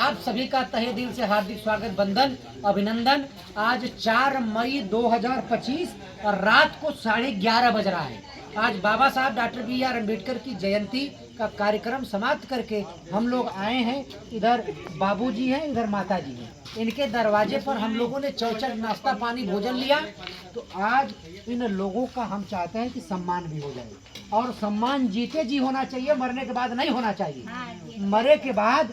आप सभी का तहे दिल से हार्दिक स्वागत, वंदन, अभिनंदन। आज 4 मई 2025 और रात को 11:30 बज रहा है। आज बाबा साहब डॉक्टर BR अम्बेडकर की जयंती का कार्यक्रम समाप्त करके हम लोग आए हैं। इधर बाबूजी हैं, इधर माता जी हैं। इनके दरवाजे पर हम लोगों ने चौचक नाश्ता पानी भोजन लिया। तो आज इन लोगों का हम चाहते हैं कि सम्मान भी हो जाए, और सम्मान जीते जी होना चाहिए, मरने के बाद नहीं होना चाहिए। मरे के बाद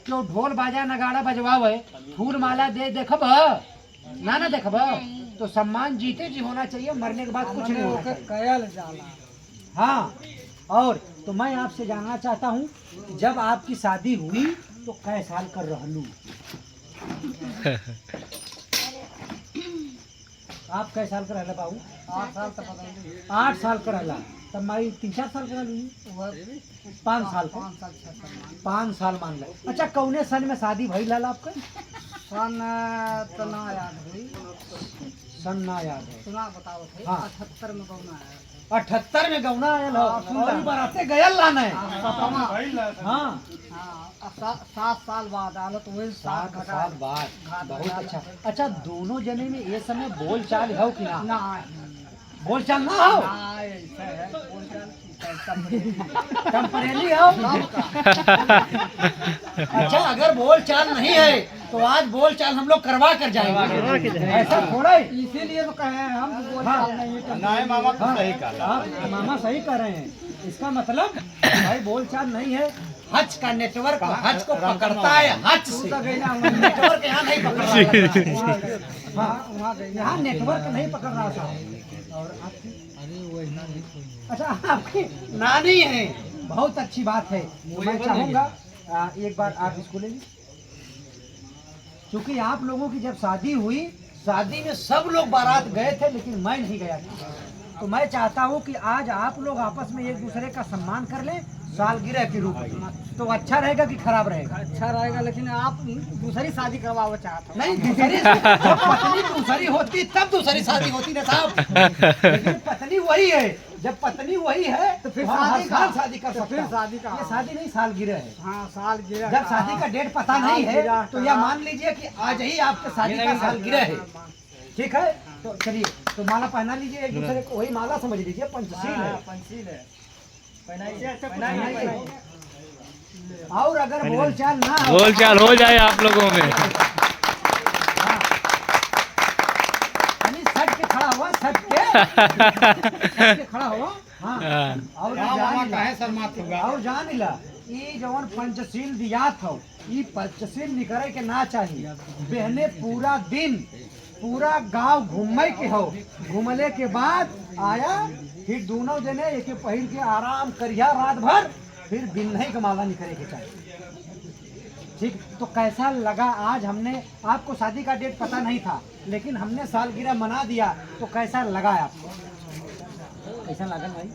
क्यों ढोल बाजा नगाड़ा बजवावे, फूल माला दे देखब ना देखब, तो सम्मान जीते जी होना चाहिए, मरने के बाद कुछ नहीं होना चाहिए। हाँ, और तो मैं आपसे जानना चाहता हूँ कि जब आपकी शादी हुई तो कै साल कर रहलू? आप कै साल का रहला बाबू? 8 साल तक पता नहीं। 8 साल का रहला। तब मैं 3-4 साल का रहलू? 5 साल का। 5 साल मान लो। अच्छा, कौने सन में शादी भई लाला आपका? सन तो ना याद हुई, सन ना याद है। सुना बताओ थे। हाँ। 78 में गौना है। 78 में गौना आयल हो, हाँ, और बराते गयल लाना है। हाँ, 7 साल बाद आलो तो वही 7 साल बाद। बहुत अच्छा। अच्छा, दोनों जने में ये समय बोल चाल हो कि ना? ना बोल चाल ना हो? ना ऐसा है बोलचाल टेम्परेरी हो? अच्छा, अगर बोल चाल नहीं है तो आज बोल चाल हम लोग करवा कर जाएंगे, ऐसा थोड़ा ही। इसीलिए तो कहे हैं हम हाँ। बोलचाल नहीं करते। नहीं मामा तो सही कहा। हाँ, मामा सही कह रहे हैं। इसका मतलब भाई बोल चाल नहीं है। हज का नेटवर्क हज को पकड़ता है, हज से नेटवर्क यहाँ नहीं पकड़ रहा है। हाँ, वहाँ गई। यहाँ नेटवर्क नहीं पकड़ रहा था। और आपकी अच्छा, आपकी नानी है, बहुत अच्छी बात है। तो मैं चाहूँगा एक बार आप इसको ले लीजिए, क्योंकि आप लोगों की जब शादी हुई, शादी में सब लोग बारात गए थे लेकिन मैं नहीं गया था। तो मैं चाहता हूँ कि आज आप लोग आपस में एक दूसरे का सम्मान कर लें सालगिरह के रूप में। तो अच्छा रहेगा कि खराब रहेगा? अच्छा रहेगा, लेकिन आप दूसरी शादी करवाओ चाहते हो। नहीं, दूसरी जब पत्नी दूसरी होती तब दूसरी शादी होती ना साहब। लेकिन पत्नी वही है, जब पत्नी वही है तो फिर हम हर साल शादी कर सकते फिर हैं। शादी का ये शादी नहीं, सालगिरह है। हाँ साल गिरा। जब शादी का डेट पता नहीं है तो यह मान लीजिए कि आज ही आपके शादी का सालगिरह है। ठीक है, तो चलिए, तो माला पहना लीजिए एक दूसरे को। वही माला समझ लीजिए, पंचशील है। पंचशील है। और अगर बोल चाल ना हो, बोल चाल हो जाए आप लोगों में। सट के खड़ा हुआ, सट के खड़ा हुआ। हाँ, और जान ला ई जवन पंचशील दिया था, ई पंचशील निकले के ना चाहिए। बहने पूरा दिन पूरा गांव घूमे के हो, घूमले के बाद आया, फिर दोनों जने एक पहिर के आराम करिया रात भर, फिर दिन नहीं कमाला निकले के चाहिए। ठीक, तो कैसा लगा? आज हमने आपको शादी का डेट पता नहीं था लेकिन हमने सालगिरह मना दिया, तो कैसा लगा आपको? कैसा लगा भाई?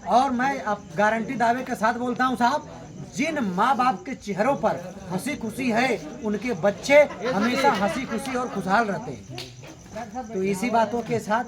और मैं अब गारंटी दावे के साथ बोलता हूँ साहब, जिन माँ बाप के चेहरों पर हंसी खुशी है उनके बच्चे हमेशा हंसी खुशी और खुशहाल रहते हैं। तो इसी बातों के साथ